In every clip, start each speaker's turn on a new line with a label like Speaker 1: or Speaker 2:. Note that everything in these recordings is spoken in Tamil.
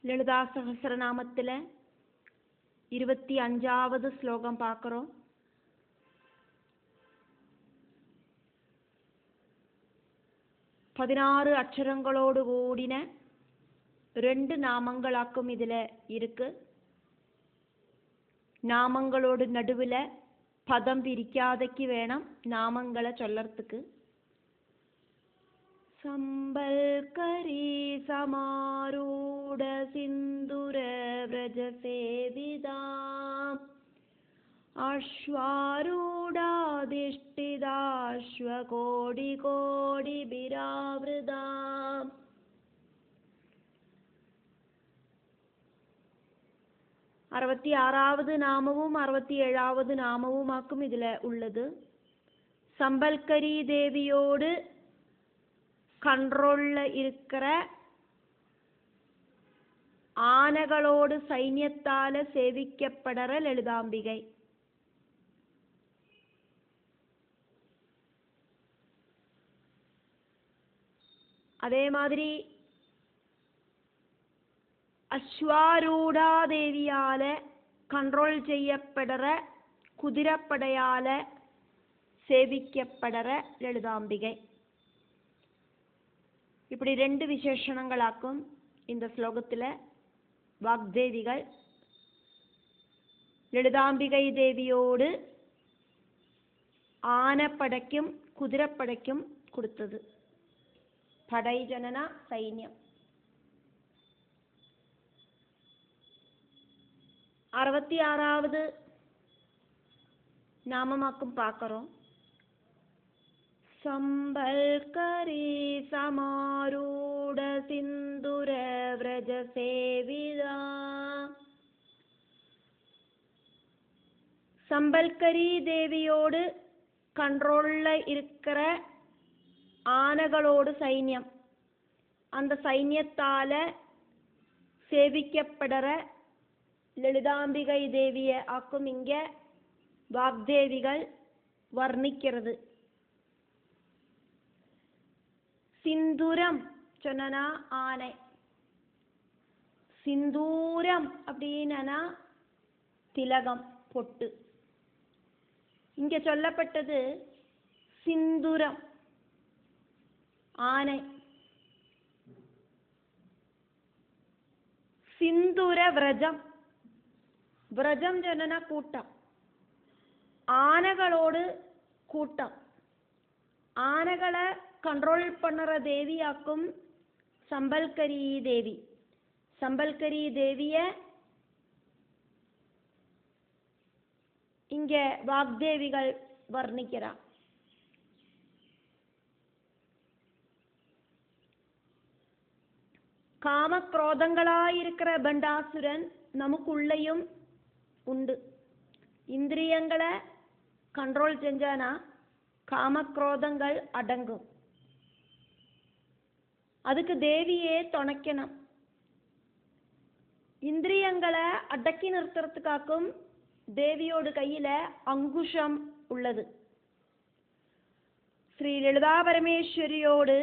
Speaker 1: லலிதா சகஸ்ரநாமத்தில் 25வது ஸ்லோகம் பார்க்குறோம். பதினாறு அக்ஷரங்களோடு கூடின 2 நாமங்களாக்கும் இதில் இருக்கு. நாமங்களோடு நடுவில் பதம் பிரிக்காதைக்கு வேணும் நாமங்களை சொல்லறதுக்கு. சம்பல்கரி சமாரூட சிந்துர விரஜ சேவிதாம் அஸ்வாரூடாதிஷ்டிதாஸ்வகோடி கோடி பிராவிருதாம். அறுபத்தி 6வது நாமமும் 67வது நாமவுமாக்கும் இதில் உள்ளது. சம்பல்கரி தேவியோடு கண்ட்ரோல்ல இருக்கிற ஆனைகளோடு சைன்யத்தால சேவிக்கப்படுற லலிதாம்பிகை. அதே மாதிரி அஸ்வாரூடா தேவியால கண்ட்ரோல் செய்யப்படுற குதிரைப்படையால சேவிக்கப்படுற லலிதாம்பிகை. இப்படி 2 விசேஷணங்களாக்கும் இந்த ஸ்லோகத்தில் வாக்தேவிகள் லலிதாம்பிகை தேவியோடு ஆனைப்படைக்கும் குதிரைப்படைக்கும் கொடுத்தது. படை ஜனனா சைன்யம். 66வது நாமமாக்கும் பார்க்கிறோம். சம்பல்கரி சமாரூட சிந்துர விரஜ சேவிதா. சம்பல்கரி தேவியோடு கண்ட்ரோல்ல இருக்கிற ஆனைகளோடு சைன்யம், அந்த சைன்யத்தால சேவிக்கப்படுற லலிதாம்பிகை தேவியை ஆக்கும் இங்க வாக்தேவிகள் வர்ணிக்கிறது. சிந்துரம் சொன்னா ஆனை, சிந்தூரம் அப்படின்னா திலகம் பொட்டு. இங்க சொல்லப்பட்டது சிந்துரம் ஆனை. சிந்துர விரஜம், விரஜம் சொன்னா கூட்டம், ஆனைகளோடு கூட்டம். ஆனைகளை கண்ட்ரோல் பண்ணுற தேவியாக்கும் சம்பல்கரி தேவி. சம்பல்கரி தேவிய இங்க வாக்தேவிகள் வர்ணிக்கிறார். காமக்ரோதங்களாயிருக்கிற பண்டாசுரன் நமக்குள்ளேயும் உண்டு. இந்திரியங்களை கண்ட்ரோல் செஞ்சானா காமக்ரோதங்கள் அடங்கும். அதுக்கு தேவியே துணைக்கணும். இந்திரியங்களை அடக்கி நிறுத்துறதுக்காக்கும் தேவியோட கையில அங்குஷம் உள்ளது. ஸ்ரீ லலிதா பரமேஸ்வரியோடு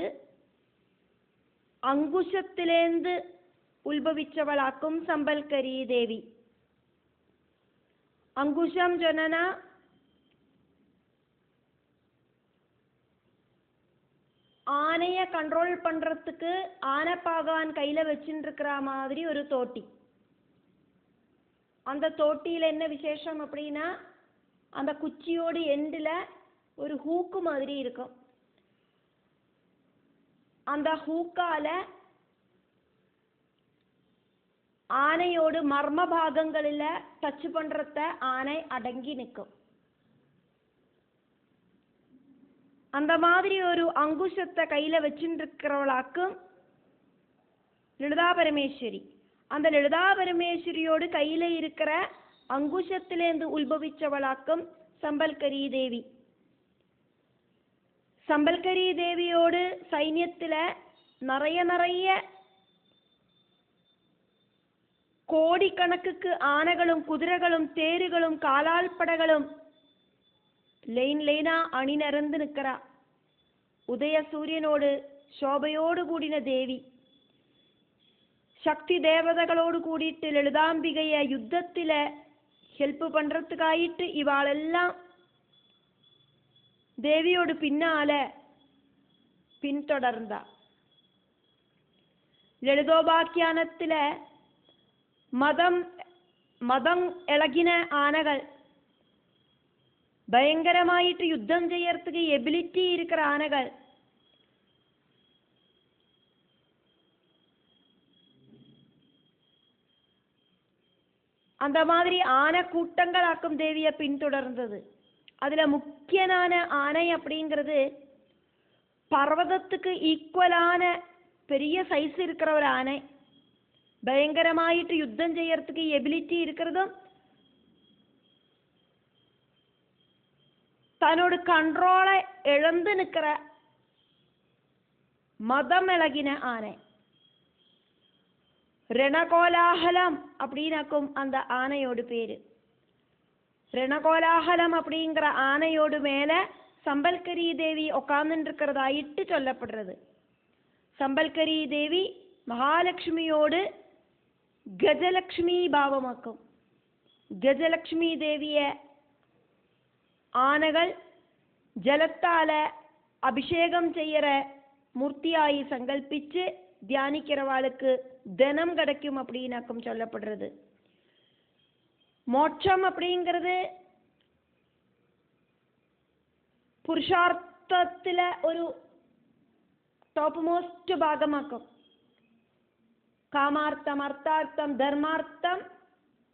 Speaker 1: அங்குஷத்திலேந்து உத்பவிச்சவளாக்கும் சம்பல்கரி தேவி. அங்குஷம் சொன்னா ஆனைய கண்ட்ரோல் பண்றதுக்கு ஆனைப்பாகான் கையில வச்சுட்டு இருக்கிற மாதிரி ஒரு தோட்டி. அந்த தோட்டியில என்ன விசேஷம் அப்படின்னா அந்த குச்சியோடு எண்டில் ஒரு ஹூக்கு மாதிரி இருக்கும். அந்த ஹூக்கால ஆனையோடு மர்ம பாகங்களில் டச் பண்றத ஆனை அடங்கி நிற்கும். அந்த மாதிரி ஒரு அங்குஷத்தை கையில வச்சுட்டு இருக்கிறவளாக்கும் லலிதா பரமேஸ்வரி. அந்த லலிதா பரமேஸ்வரியோடு கையில இருக்கிற அங்குஷத்திலேந்து உத்பவிச்சவளாக்கும் சம்பல்கரி தேவி. சம்பல்கரி தேவியோடு சைன்யத்தில் நிறைய கோடிக்கணக்குக்கு ஆனைகளும் குதிரைகளும் தேருகளும் காலாள்படைகளும் லைனா அணி நிறந்து நிற்கிறா. உதய சூரியனோடு சோபையோடு கூடின தேவி. சக்தி தேவதைகளோடு கூடிட்டு லலிதாம்பிகைய யுத்தத்தில் ஹெல்ப் பண்ணுறதுக்காயிட்டு இவாளெல்லாம் தேவியோடு பின்னால பின்தொடர்ந்தா. ലളിതോപാഖ്യാനത്തിലെ മതം ഇളകിന ആനകൾ ഭയങ്കരമായിട്ട് യുദ്ധം ചെയ്യறதுக்கு എബിലിറ്റി இருக்கிற ആനകൾ அந்த மாதிரி ஆனை கூட்டங்களாக்கும் தேவியை பின்தொடர்ந்தது. அதில் முக்கியமான ஆனை அப்படிங்கிறது பர்வதத்துக்கு ஈக்குவலான பெரிய சைஸ் இருக்கிற ஒரு ஆனை, பயங்கரமாயிட்டு யுத்தம் செய்யறதுக்கு எபிலிட்டி இருக்கிறதும் தன்னோட கண்ட்ரோலை இழந்து நிற்கிற மதம் இழகின ஆனை. ரணகோலாகலம் அப்படின்னாக்கும் அந்த ஆனையோடு பேரு. ரணகோலாகலம் அப்படிங்கிற ஆனையோடு மேல சம்பல்கரி தேவி உட்கார்ந்து இருக்கிறதாயிட்டு சொல்லப்படுறது. சம்பல்கரி தேவி மகாலட்சுமியோடு கஜலட்சுமி பாவமாக்கும். கஜலட்சுமி தேவிய ஆனைகள் ஜலத்தால அபிஷேகம் செய்யற மூர்த்தியாயி சங்கல்பிச்சு தியானிக்கிறவாளுக்கு தினம் கிடைக்கும் அப்படின்னாக்கும் சொல்லப்படுறது. மோட்சம் அப்படிங்கிறது പുരുഷാർത്ഥത്തില ഒരു ടോപ്പ് മോസ്റ്റ് ഭാഗമാക്കും. കാമാർത്ഥം, അർത്ഥാർത്ഥം, ധർമാർത്ഥം,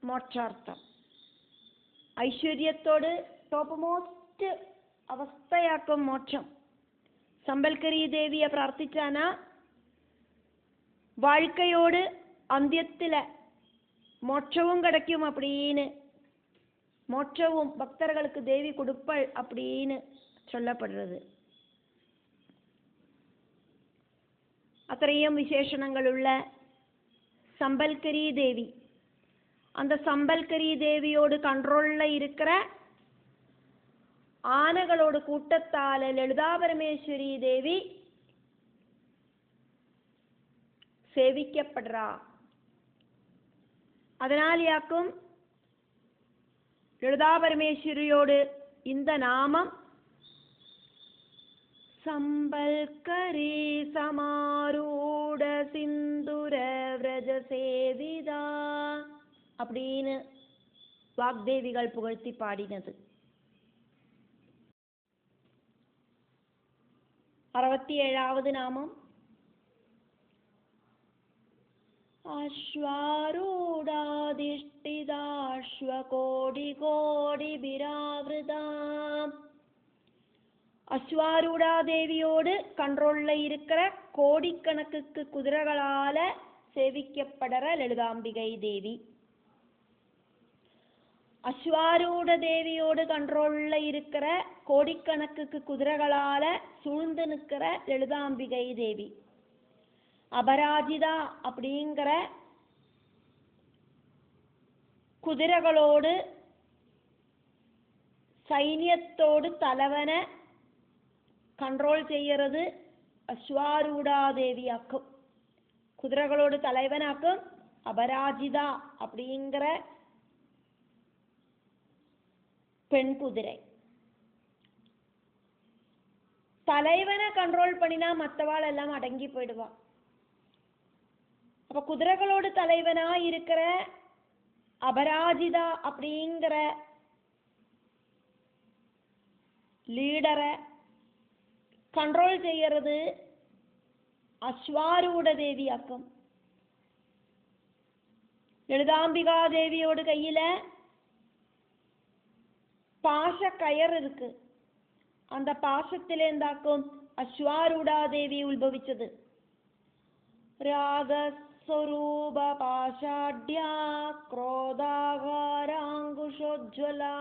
Speaker 1: മോക്ഷാർത്ഥം. ഐശ്വര്യത്തോട് ടോപ്പ് മോസ്റ്റ് അവസ്ഥയാക്കും മോക്ഷം. സമ്പൽക്കരി ദേവിയെ പ്രാർത്ഥിച്ചാന வாழ்க்கையோடு அந்தியத்தில் மோட்சமும் கிடைக்கும் அப்படின்னு, மோட்சமும் பக்தர்களுக்கு தேவி கொடுப்பள் அப்படின்னு சொல்லப்படுறது. அத்தனையும் விசேஷணங்களுள்ள சம்பல்கரி தேவி, அந்த சம்பல்கரி தேவியோடு கண்ட்ரோல்ல இருக்கிற ஆனைகளோட கூட்டத்தால லலிதா பரமேஸ்வரி தேவி சேவிக்கப்படுறா. அதனால் யாக்கும் லலிதா பரமேஸ்வரியோடு இந்த நாமம் சம்பல்கரி சமாரூட சிந்துர விரஜ சேவிதா அப்படின்னு வாக்தேவிகள் புகழ்த்தி பாடினது. 67வது நாமம் அஸ்வாரூடாதிஷ்டிதாஸ்வகோடி அஸ்வாரூடா தேவியோடு கண்ட்ரோல்ல இருக்கிற கோடிக்கணக்குக்கு குதிரைகளால சேவிக்கப்படுற லலிதாம்பிகை தேவி. அஸ்வாரூட தேவியோடு கண்ட்ரோல்ல இருக்கிற கோடிக்கணக்குக்கு குதிரைகளால சூழ்ந்து நிற்கிற லலிதாம்பிகை தேவி. அபராஜிதா அப்படிங்கிற குதிரைகளோடு சைன்யத்தோடு தலைவனை கண்ட்ரோல் செய்யறது அஸ்வாரூடாதேவியாக்கும். குதிரைகளோடு தலைவனாக்கும் அபராஜிதா அப்படிங்கிற பெண் குதிரை. தலைவனை கண்ட்ரோல் பண்ணினா மற்றவாள் எல்லாம் அடங்கி போயிடுவான். அப்ப குதிரைகளோடு தலைவனா இருக்கிற அபராஜிதா அப்படிங்கிற லீடரை கண்ட்ரோல் செய்யறது அஸ்வாரூட தேவியாக்கும். லலிதாம்பிகா தேவியோட கையில பாச கயர் இருக்கு. அந்த பாசத்திலேந்தாக்கும் அஸ்வாரூடா தேவி உத்பவிச்சது. ராகஸ்வரூப பாஷாட்யா க்ரோதாகாராங்குஷோஜ்வலா.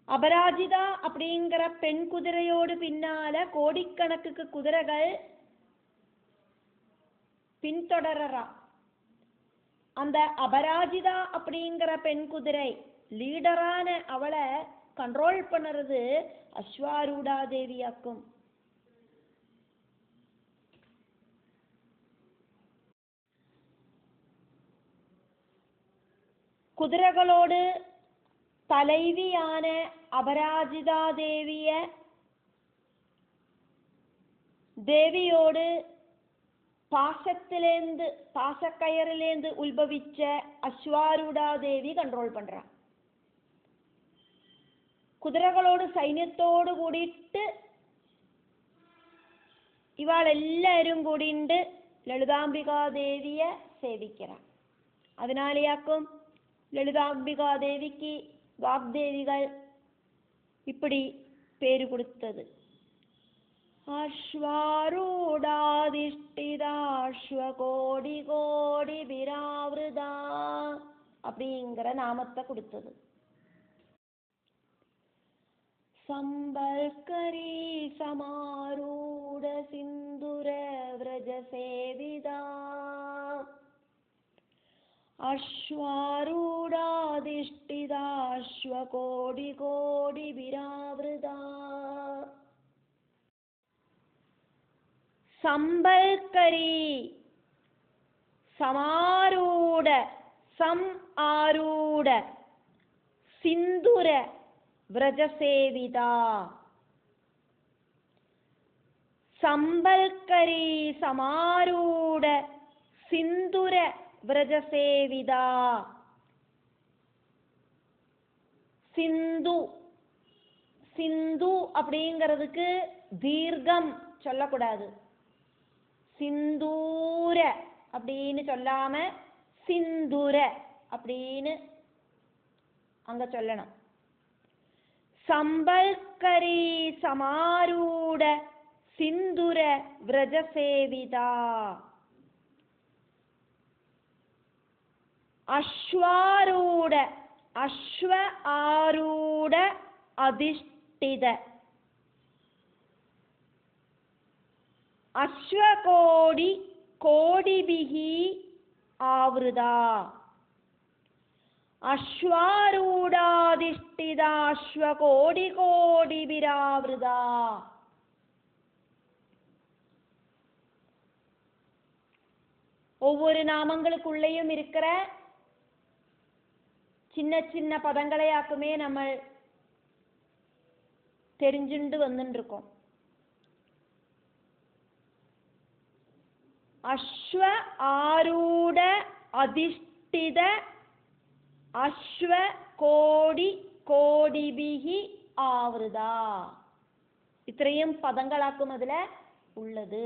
Speaker 1: அபராஜிதா அப்படிங்கிற பெண் குதிரையோடு பின்னால கோடிக்கணக்குக்கு குதிரைகள் பின்தொடரா. அந்த அபராஜிதா அப்படிங்கிற பெண் குதிரை லீடரான அவளை கண்ட்ரோல் பண்ணுறது அஸ்வாரூடா தேவியாக்கும். കുതിരകളോട് தலைவியான அபராஜிதா தேவியோடு பாசக்கயறிலேந்து உல்பவிச்ச அஸ்வாரூடா தேவி கண்ட்ரோல் பண்றா. കുതിരകളോട് സൈന്യത്തോട് കൂടിയിട്ട് ഇവാളെല്ലാവരും കൂടിയിട്ട് ലളിതാംബികാദേവിയെ സേവിക്കണം. അതിനാലെയാക്കും ലളിതാംബികാദേവിക്ക് വാഗ്ദേവികൾ ഇപ്പടി പേര് കൊടുത്തത്. அஸ்வாரூடாதிஷ்டிதாஸ்வகோடி கோடி விராவிருதா அப்படிங்கிற நாமத்தை கொடுத்தது. சம்பல்கரி சமாரூட சிந்துர விரஜ சேவிதா அஸ்வாரூடாதிஷ்டிதாஸ்வகோடி கோடி விராவிருதா. சம்பல்கரி சமாரூட ஆரூட சிந்துர விரஜசேவிதா. சம்பல்கரி சமாரூட சிந்துர விரஜசேவிதா. சிந்து சிந்து அப்படிங்கிறதுக்கு தீர்க்கம் சொல்லக்கூடாது. சிந்தூர அப்படின்னு சொல்லாம சிந்துர அப்படின்னு அங்க சொல்லணும். சம்பல்கரி சமாரூட சிந்துர விரஜசேவிதா. அஸ்வாரூட அஸ்வ ஆரூட அதிஷ்டித அஸ்வகோடி கோடிபிஹி ஆவ்ருதா. அஸ்வாரூடாதிஷ்டிதாஸ்வகோடி கோடிபிராவிருதா. ஒவ்வொரு நாமங்களுக்குள்ளேயும் இருக்கிற சின்ன சின்ன பதங்களையாக்குமே நம்ம தெரிஞ்சுண்டு வந்துட்டு இருக்கோம். அஸ்வ ஆரூட அதிஷ்டித அஸ்வ கோடி கோடிபிஹி ஆவ்ருதா. இത്രയും പദങ്ങളാക്കും അതിൽ ഉള്ളത്.